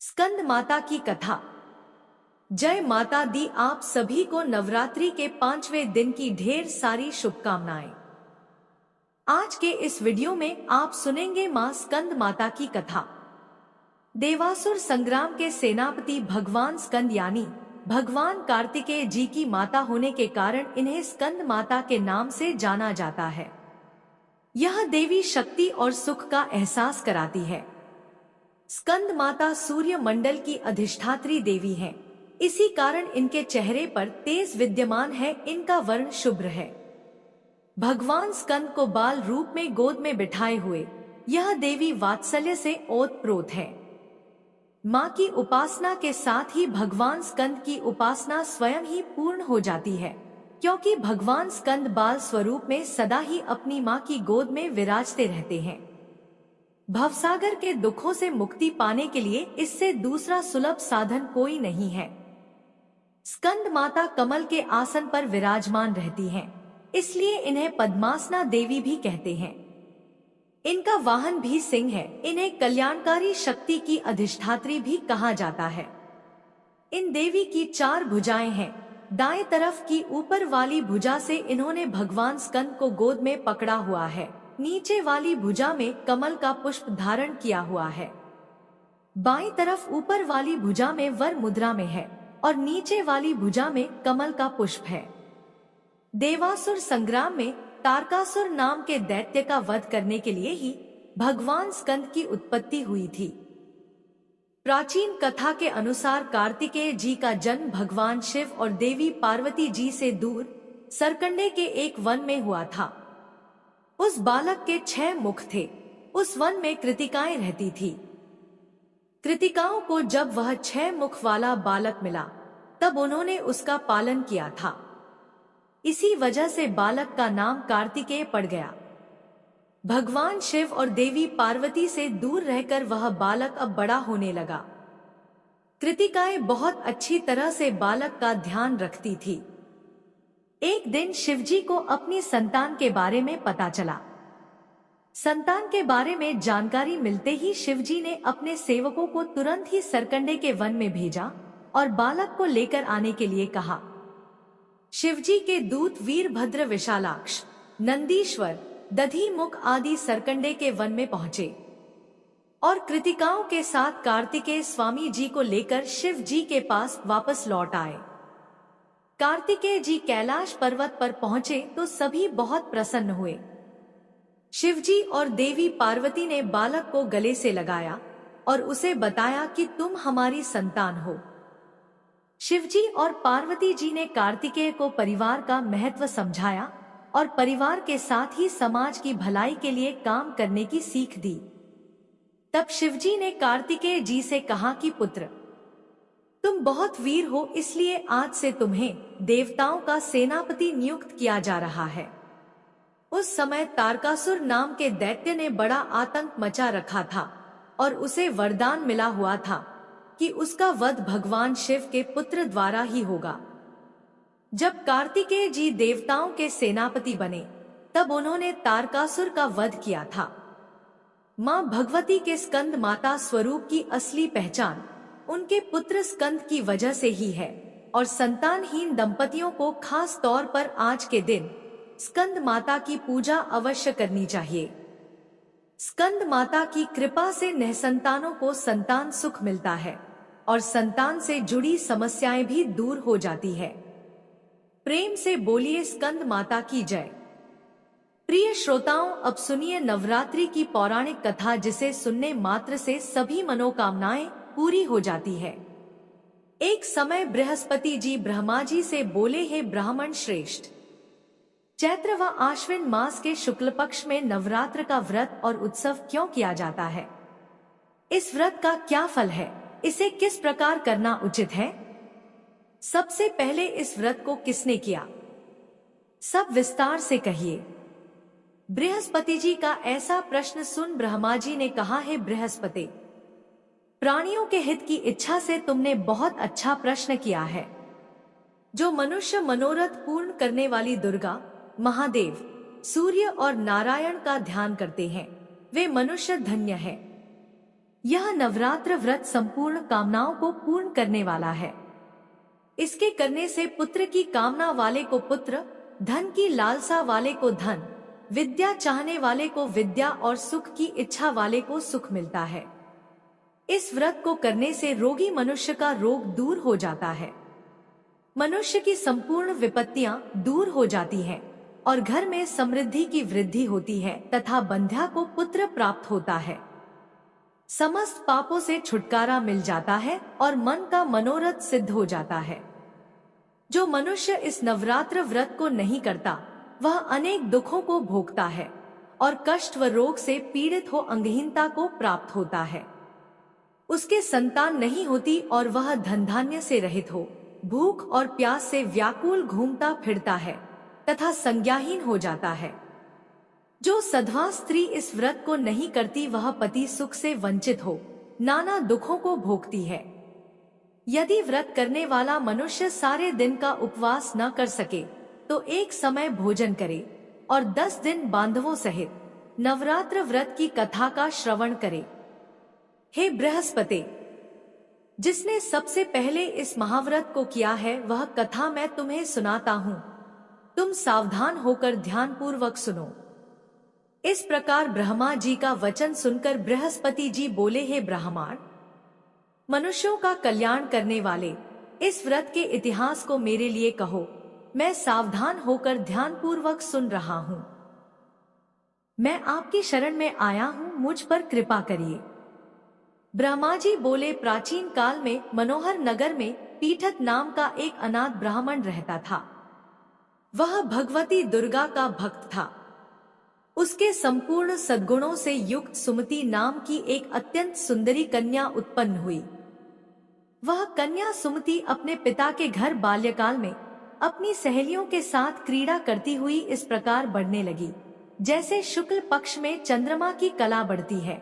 स्कंद माता की कथा। जय माता दी। आप सभी को नवरात्रि के 5वें दिन की ढेर सारी शुभकामनाएं। आज के इस वीडियो में आप सुनेंगे मां स्कंद माता की कथा। देवासुर संग्राम के सेनापति भगवान स्कंद यानी भगवान कार्तिकेय जी की माता होने के कारण इन्हें स्कंद माता के नाम से जाना जाता है। यह देवी शक्ति और सुख का एहसास कराती है। स्कंद माता सूर्य मंडल की अधिष्ठात्री देवी हैं। इसी कारण इनके चेहरे पर तेज विद्यमान है। इनका वर्ण शुभ्र है। भगवान स्कंद को बाल रूप में गोद में बिठाए हुए यह देवी वात्सल्य से ओतप्रोत है। माँ की उपासना के साथ ही भगवान स्कंद की उपासना स्वयं ही पूर्ण हो जाती है, क्योंकि भगवान स्कंद बाल स्वरूप में सदा ही अपनी माँ की गोद में विराजते रहते हैं। भवसागर के दुखों से मुक्ति पाने के लिए इससे दूसरा सुलभ साधन कोई नहीं है। स्कंद माता कमल के आसन पर विराजमान रहती हैं, इसलिए इन्हें पद्मासना देवी भी कहते हैं। इनका वाहन भी सिंह है। इन्हें कल्याणकारी शक्ति की अधिष्ठात्री भी कहा जाता है। इन देवी की 4 भुजाएं हैं। दाएं तरफ की ऊपर वाली भुजा से इन्होंने भगवान स्कंद को गोद में पकड़ा हुआ है। नीचे वाली भुजा में कमल का पुष्प धारण किया हुआ है। बाईं तरफ ऊपर वाली भुजा में वर मुद्रा में है और नीचे वाली भुजा में कमल का पुष्प है। देवासुर संग्राम में तारकासुर नाम के दैत्य का वध करने के लिए ही भगवान स्कंद की उत्पत्ति हुई थी। प्राचीन कथा के अनुसार कार्तिकेय जी का जन्म भगवान शिव और देवी पार्वती जी से दूर सरकंडे के एक वन में हुआ था। उस बालक के 6 मुख थे। उस वन में कृतिकाएं रहती थी। कृतिकाओं को जब वह 6 मुख वाला बालक मिला तब उन्होंने उसका पालन किया था। इसी वजह से बालक का नाम कार्तिकेय पड़ गया। भगवान शिव और देवी पार्वती से दूर रहकर वह बालक अब बड़ा होने लगा। कृतिकाएं बहुत अच्छी तरह से बालक का ध्यान रखती थी। एक दिन शिवजी को अपनी संतान के बारे में पता चला। संतान के बारे में जानकारी मिलते ही शिवजी ने अपने सेवकों को तुरंत ही सरकंडे के वन में भेजा और बालक को लेकर आने के लिए कहा। शिवजी के दूत वीरभद्र, विशालाक्ष, नंदीश्वर, दधिमुख आदि सरकंडे के वन में पहुंचे और कृतिकाओं के साथ कार्तिकेय स्वामी जी को लेकर शिव जी के पास वापस लौट आए। कार्तिकेय जी कैलाश पर्वत पर पहुंचे तो सभी बहुत प्रसन्न हुए। शिवजी और देवी पार्वती ने बालक को गले से लगाया और उसे बताया कि तुम हमारी संतान हो। शिवजी और पार्वती जी ने कार्तिकेय को परिवार का महत्व समझाया और परिवार के साथ ही समाज की भलाई के लिए काम करने की सीख दी। तब शिवजी ने कार्तिकेय जी से कहा कि पुत्र, तुम बहुत वीर हो, इसलिए आज से तुम्हें देवताओं का सेनापति नियुक्त किया जा रहा है। उस समय तारकासुर नाम के दैत्य ने बड़ा आतंक मचा रखा था और उसे वरदान मिला हुआ था कि उसका वध भगवान शिव के पुत्र द्वारा ही होगा। जब कार्तिकेय जी देवताओं के सेनापति बने तब उन्होंने तारकासुर का वध किया था। मां भगवती के स्कंद माता स्वरूप की असली पहचान उनके पुत्र स्कंद की वजह से ही है और संतानहीन दंपतियों को खास तौर पर आज के दिन स्कंद माता की पूजा अवश्य करनी चाहिए। स्कंद माता की कृपा से निसंतानों को संतान सुख मिलता है और संतान से जुड़ी समस्याएं भी दूर हो जाती है। प्रेम से बोलिए स्कंद माता की जय। प्रिय श्रोताओं, अब सुनिए नवरात्रि की पौराणिक कथा, जिसे सुनने मात्र से सभी मनोकामनाएं पूरी हो जाती है। एक समय बृहस्पति जी ब्रह्मा जी से बोले, हे ब्राह्मण श्रेष्ठ, चैत्र व आश्विन मास के शुक्ल पक्ष में नवरात्र का व्रत और उत्सव क्यों किया जाता है? इस व्रत का क्या फल है? इसे किस प्रकार करना उचित है? सबसे पहले इस व्रत को किसने किया? सब विस्तार से कहिए। बृहस्पति जी का ऐसा प्रश्न सुन ब्रह्मा जी ने कहा, हे बृहस्पति, प्राणियों के हित की इच्छा से तुमने बहुत अच्छा प्रश्न किया है। जो मनुष्य मनोरथ पूर्ण करने वाली दुर्गा, महादेव, सूर्य और नारायण का ध्यान करते हैं वे मनुष्य धन्य है। यह नवरात्र व्रत संपूर्ण कामनाओं को पूर्ण करने वाला है। इसके करने से पुत्र की कामना वाले को पुत्र, धन की लालसा वाले को धन, विद्या चाहने वाले को विद्या और सुख की इच्छा वाले को सुख मिलता है। इस व्रत को करने से रोगी मनुष्य का रोग दूर हो जाता है, मनुष्य की संपूर्ण विपत्तियां दूर हो जाती हैं और घर में समृद्धि की वृद्धि होती है तथा बंध्या को पुत्र प्राप्त होता है। समस्त पापों से छुटकारा मिल जाता है और मन का मनोरथ सिद्ध हो जाता है। जो मनुष्य इस नवरात्र व्रत को नहीं करता वह अनेक दुखों को भोगता है और कष्ट व रोग से पीड़ित हो अंगहीनता को प्राप्त होता है। उसके संतान नहीं होती और वह धन धान्य से रहित हो भूख और प्यास से व्याकुल घूमता फिरता है तथा संज्ञाहीन हो जाता है। जो सधवा स्त्री इस व्रत को नहीं करती वह पति सुख से वंचित हो नाना दुखों को भोगती है। यदि व्रत करने वाला मनुष्य सारे दिन का उपवास न कर सके तो एक समय भोजन करे और 10 दिन बांधवों सहित नवरात्र व्रत की कथा का श्रवण करे। हे बृहस्पति, जिसने सबसे पहले इस महाव्रत को किया है वह कथा मैं तुम्हें सुनाता हूँ, तुम सावधान होकर ध्यान पूर्वक सुनो। इस प्रकार ब्रह्मा जी का वचन सुनकर बृहस्पति जी बोले, हे ब्राह्मण, मनुष्यों का कल्याण करने वाले इस व्रत के इतिहास को मेरे लिए कहो, मैं सावधान होकर ध्यान पूर्वक सुन रहा हूँ। मैं आपकी शरण में आया हूँ, मुझ पर कृपा करिए। ब्रह्मा जी बोले, प्राचीन काल में मनोहर नगर में पीठक नाम का एक अनाथ ब्राह्मण रहता था। वह भगवती दुर्गा का भक्त था। उसके संपूर्ण सद्गुणों से युक्त सुमति नाम की एक अत्यंत सुंदरी कन्या उत्पन्न हुई। वह कन्या सुमति अपने पिता के घर बाल्यकाल में अपनी सहेलियों के साथ क्रीड़ा करती हुई इस प्रकार बढ़ने लगी जैसे शुक्ल पक्ष में चंद्रमा की कला बढ़ती है।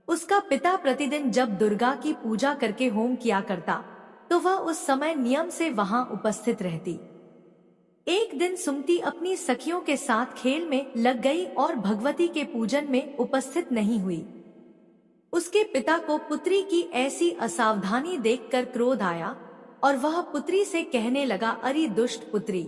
उसका पिता प्रतिदिन जब दुर्गा की पूजा करके होम किया करता तो वह उस समय नियम से वहां उपस्थित रहती। एक दिन सुमति अपनी सखियों के साथ खेल में लग गई और भगवती के पूजन में उपस्थित नहीं हुई। उसके पिता को पुत्री की ऐसी असावधानी देखकर क्रोध आया और वह पुत्री से कहने लगा, अरे दुष्ट पुत्री,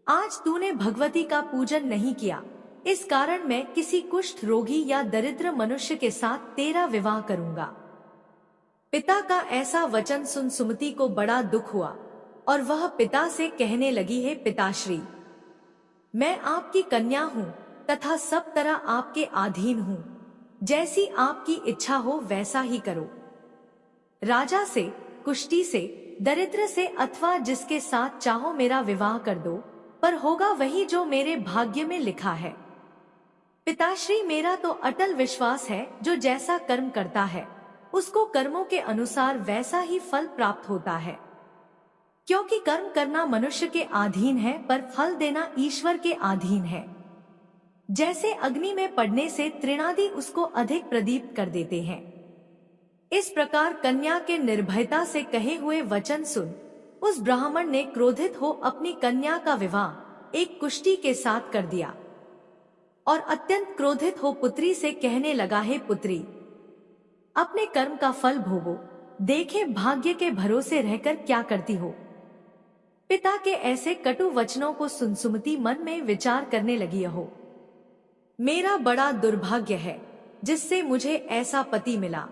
आज तूने भगवती का पूजन नहीं किया, इस कारण मैं किसी कुष्ठ रोगी या दरिद्र मनुष्य के साथ तेरा विवाह करूंगा। पिता का ऐसा वचन सुन सुमति को बड़ा दुख हुआ और वह पिता से कहने लगी, है पिताश्री, मैं आपकी कन्या हूँ तथा सब तरह आपके अधीन हूँ, जैसी आपकी इच्छा हो वैसा ही करो। राजा से, कुष्ठी से, दरिद्र से अथवा जिसके साथ चाहो मेरा विवाह कर दो, पर होगा वही जो मेरे भाग्य में लिखा है। पिताश्री, मेरा तो अटल विश्वास है जो जैसा कर्म करता है उसको कर्मों के अनुसार वैसा ही फल प्राप्त होता है, क्योंकि कर्म करना मनुष्य के अधीन है पर फल देना ईश्वर के अधीन है। जैसे अग्नि में पड़ने से तृणादि उसको अधिक प्रदीप्त कर देते हैं, इस प्रकार कन्या के निर्भयता से कहे हुए वचन सुन उस ब्राह्मण ने क्रोधित हो अपनी कन्या का विवाह एक कुष्ठी के साथ कर दिया और अत्यंत क्रोधित हो पुत्री से कहने लगा, हे पुत्री, अपने कर्म का फल भोगो, देखे भाग्य के भरोसे रहकर क्या करती हो। पिता के ऐसे कटु वचनों को सुन सुमति मन में विचार करने लगी, हो मेरा बड़ा दुर्भाग्य है जिससे मुझे ऐसा पति मिला।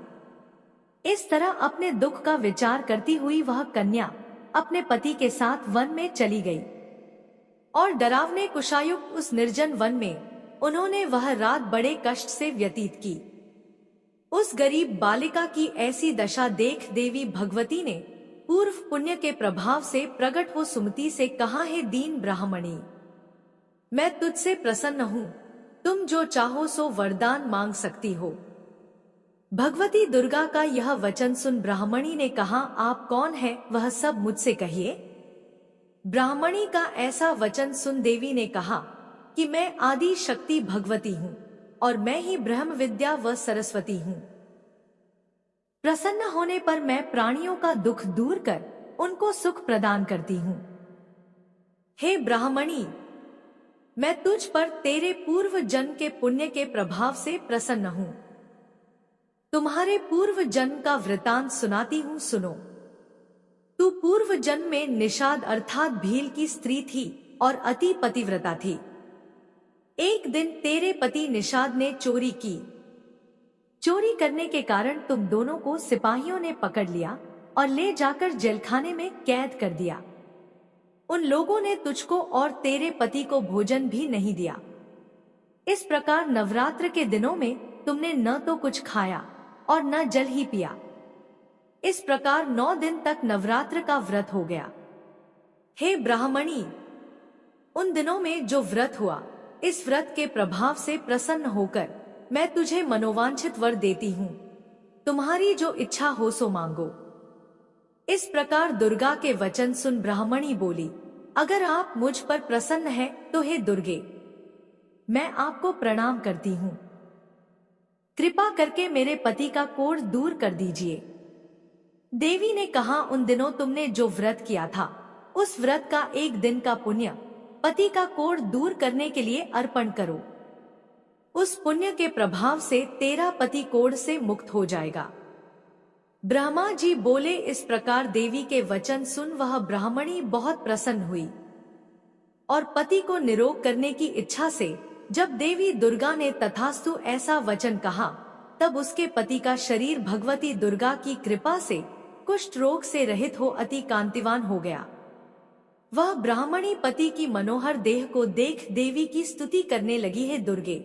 इस तरह अपने दुख का विचार करती हुई वह कन्या अपने पति के साथ वन में चली गई और डरावने कुशायुक्त उस निर्जन वन में उन्होंने वह रात बड़े कष्ट से व्यतीत की। उस गरीब बालिका की ऐसी दशा देख देवी भगवती ने पूर्व पुण्य के प्रभाव से प्रकट हो सुमति से कहा, है दीन ब्राह्मणी, मैं तुझसे प्रसन्न हूँ, तुम जो चाहो सो वरदान मांग सकती हो। भगवती दुर्गा का यह वचन सुन ब्राह्मणी ने कहा, आप कौन है वह सब मुझसे कहिए। ब्राह्मणी का ऐसा वचन सुन देवी ने कहा कि मैं आदि शक्ति भगवती हूँ और मैं ही ब्रह्म विद्या व सरस्वती हूँ। प्रसन्न होने पर मैं प्राणियों का दुख दूर कर उनको सुख प्रदान करती हूँ। हे ब्राह्मणी, मैं तुझ पर तेरे पूर्व जन्म के पुण्य के प्रभाव से प्रसन्न हूँ। तुम्हारे पूर्व जन्म का वृतांत सुनाती हूँ, सुनो। तू पूर्व जन्म में निषाद अर्थात भील की स्त्री थी और अति पतिव्रता थी। एक दिन तेरे पति निषाद ने चोरी की। चोरी करने के कारण तुम दोनों को सिपाहियों ने पकड़ लिया और ले जाकर जेलखाने में कैद कर दिया। उन लोगों ने तुझको और तेरे पति को भोजन भी नहीं दिया। इस प्रकार नवरात्र के दिनों में तुमने न तो कुछ खाया और न जल ही पिया। इस प्रकार 9 दिन तक नवरात्र का व्रत हो गया। हे ब्राह्मणी, उन दिनों में जो व्रत हुआ, इस व्रत के प्रभाव से प्रसन्न होकर मैं तुझे मनोवांछित वर देती हूँ। तुम्हारी जो इच्छा हो सो मांगो। इस प्रकार दुर्गा के वचन सुन ब्राह्मणी बोली, अगर आप मुझ पर प्रसन्न हैं तो हे दुर्गे, मैं आपको प्रणाम करती हूँ। कृपा करके मेरे पति का कोढ़ दूर कर दीजिए। देवी ने कहा, उन दिनों तुमने जो व्रत किया था, उस व्रत का एक दिन का पुण्य पति का कोढ़ दूर करने के लिए अर्पण करो। उस पुण्य के प्रभाव से तेरा पति कोढ़ से मुक्त हो जाएगा। ब्रह्मा जी बोले। इस प्रकार देवी के वचन सुन वह ब्राह्मणी बहुत प्रसन्न हुई और पति को निरोग करने की इच्छा से जब देवी दुर्गा ने तथास्तु ऐसा वचन कहा, तब उसके पति का शरीर भगवती दुर्गा की कृपा से कुष्ठ रोग से रहित हो अति कांतिवान हो गया। वह ब्राह्मणी पति की मनोहर देह को देख देवी की स्तुति करने लगी, है दुर्गे,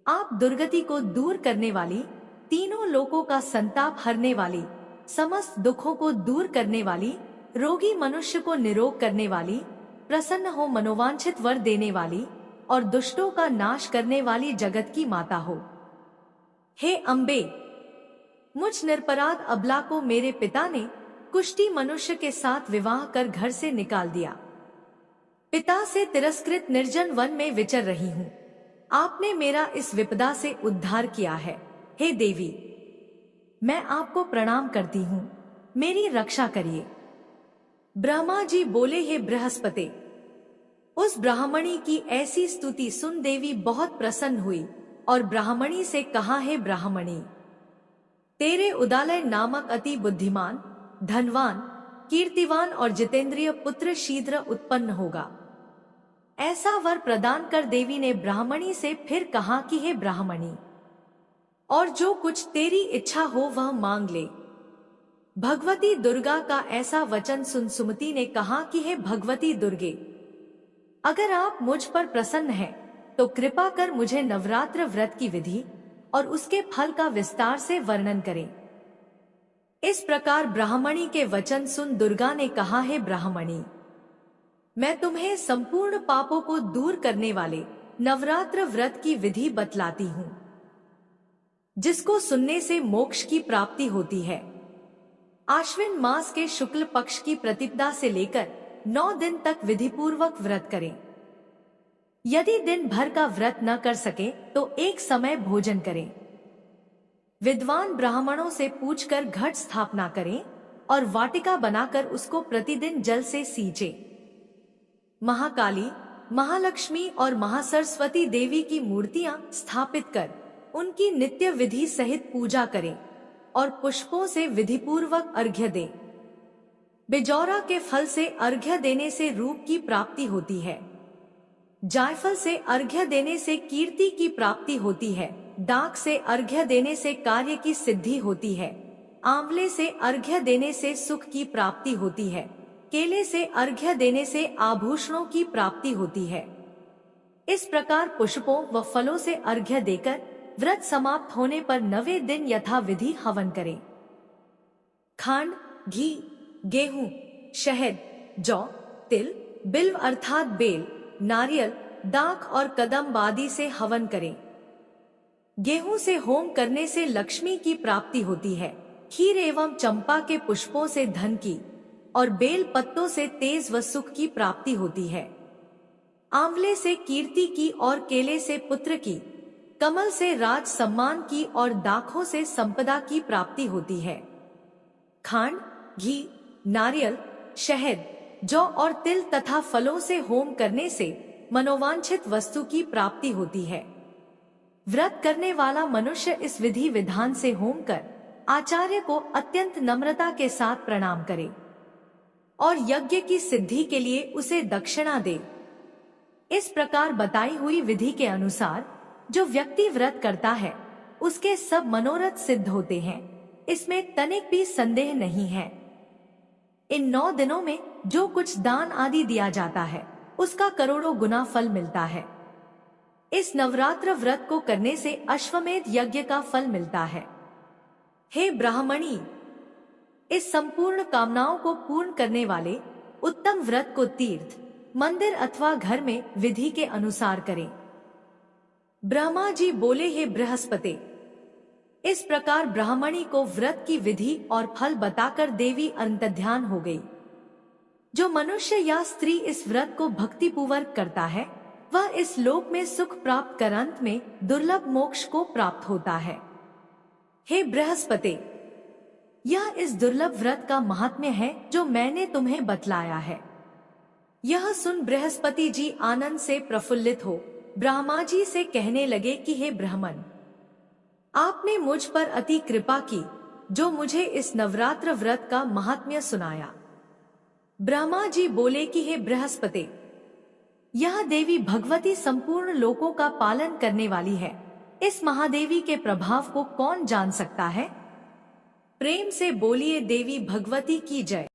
आप दुर्गति को दूर करने वाली, तीनों लोकों का संताप हरने वाली, समस्त दुखों को दूर करने वाली, रोगी मनुष्य को निरोग करने वाली, प्रसन्न हो मनोवांछित वर देने वाली और दुष्टों का नाश करने वाली जगत की माता हो। हे अम्बे, मुझ निरपराध अबला को मेरे पिता ने कुष्ठी मनुष्य के साथ विवाह कर घर से निकाल दिया। पिता से तिरस्कृत निर्जन वन में विचर रही हूँ। आपने मेरा इस विपदा से उद्धार किया है। हे देवी, मैं आपको प्रणाम करती हूँ, मेरी रक्षा करिए। ब्रह्मा जी बोले, हे बृहस्पति, उस ब्राह्मणी की ऐसी स्तुति सुन देवी बहुत प्रसन्न हुई और ब्राह्मणी से कहा, हे ब्राह्मणी, तेरे उदालय नामक अति बुद्धिमान, धनवान, कीर्तिवान और जितेंद्रिय पुत्र शीघ्र उत्पन्न होगा। ऐसा वर प्रदान कर देवी ने ब्राह्मणी से फिर कहा कि हे ब्राह्मणी, और जो कुछ तेरी इच्छा हो वह मांग ले। भगवती दुर्गा का ऐसा वचन सुन सुमति ने कहा कि हे भगवती दुर्गे, अगर आप मुझ पर प्रसन्न हैं तो कृपा कर मुझे नवरात्र व्रत की विधि और उसके फल का विस्तार से वर्णन करें। इस प्रकार ब्राह्मणी के वचन सुन दुर्गा ने कहा, हे ब्राह्मणी, मैं तुम्हें संपूर्ण पापों को दूर करने वाले नवरात्र व्रत की विधि बतलाती हूँ, जिसको सुनने से मोक्ष की प्राप्ति होती है। आश्विन मास के शुक्ल पक्ष की प्रतिपदा से लेकर 9 दिन तक विधिपूर्वक व्रत करें। यदि दिन भर का व्रत न कर सके तो एक समय भोजन करें। विद्वान ब्राह्मणों से पूछकर घट स्थापना करें और वाटिका बनाकर उसको प्रतिदिन जल से सींचे। महाकाली, महालक्ष्मी और महासरस्वती देवी की मूर्तियां स्थापित कर उनकी नित्य विधि सहित पूजा करें और पुष्पों से विधिपूर्वक अर्घ्य दें। बिजौरा के फल से अर्घ्य देने से रूप की प्राप्ति होती है। जायफल से अर्घ्य देने से कीर्ति की प्राप्ति होती है। डाक से अर्घ्य देने से कार्य की सिद्धि होती है। आंवले से अर्घ्य देने से सुख की प्राप्ति होती है। केले से अर्घ्य देने से आभूषणों की प्राप्ति होती है। इस प्रकार पुष्पों व फलों से अर्घ्य देकर व्रत समाप्त होने पर 9वें दिन यथा विधि हवन करें। खांड, घी, गेहूं, शहद, जौ, तिल, बिल्व अर्थात बेल, नारियल, दाख और कदम्ब आदि से हवन करें। गेहूं से होम करने से लक्ष्मी की प्राप्ति होती है। खीर एवं चंपा के पुष्पों से धन की और बेल पत्तों से तेज व सुख की प्राप्ति होती है। आंवले से कीर्ति की और केले से पुत्र की, कमल से राज सम्मान की और दाखों से संपदा की प्राप्ति होती है। खांड, घी, नारियल, शहद, जौ और तिल तथा फलों से होम करने से मनोवांछित वस्तु की प्राप्ति होती है। व्रत करने वाला मनुष्य इस विधि विधान से होम कर आचार्य को अत्यंत नम्रता के साथ प्रणाम करे और यज्ञ की सिद्धि के लिए उसे दक्षिणा दे। इस प्रकार बताई हुई विधि के अनुसार जो व्यक्ति व्रत करता है उसके सब मनोरथ सिद्ध होते हैं, इसमें तनिक भी संदेह नहीं है। इन 9 दिनों में जो कुछ दान आदि दिया जाता है उसका करोड़ों गुना फल मिलता है। इस नवरात्र व्रत को करने से अश्वमेध यज्ञ का फल मिलता है। हे ब्राह्मणी, इस संपूर्ण कामनाओं को पूर्ण करने वाले उत्तम व्रत को तीर्थ, मंदिर अथवा घर में विधि के अनुसार करें। ब्रह्मा जी बोले, हे बृहस्पति। इस प्रकार ब्राह्मणी को व्रत की विधि और फल बताकर देवी अंतर्ध्यान हो गई। जो मनुष्य या स्त्री इस व्रत को भक्तिपूर्वक करता है वह इस लोक में सुख प्राप्त कर अंत में दुर्लभ मोक्ष को प्राप्त होता है। हे बृहस्पति, यह इस दुर्लभ व्रत का महात्म्य है जो मैंने तुम्हें बतलाया है। यह सुन बृहस्पति जी आनंद से प्रफुल्लित हो ब्रह्मा जी से कहने लगे कि हे ब्राह्मण, आपने मुझ पर अति कृपा की जो मुझे इस नवरात्र व्रत का महात्म्य सुनाया। ब्रह्मा जी बोले कि हे बृहस्पति, यह देवी भगवती संपूर्ण लोकों का पालन करने वाली है। इस महादेवी के प्रभाव को कौन जान सकता है? प्रेम से बोलिए देवी भगवती की जय।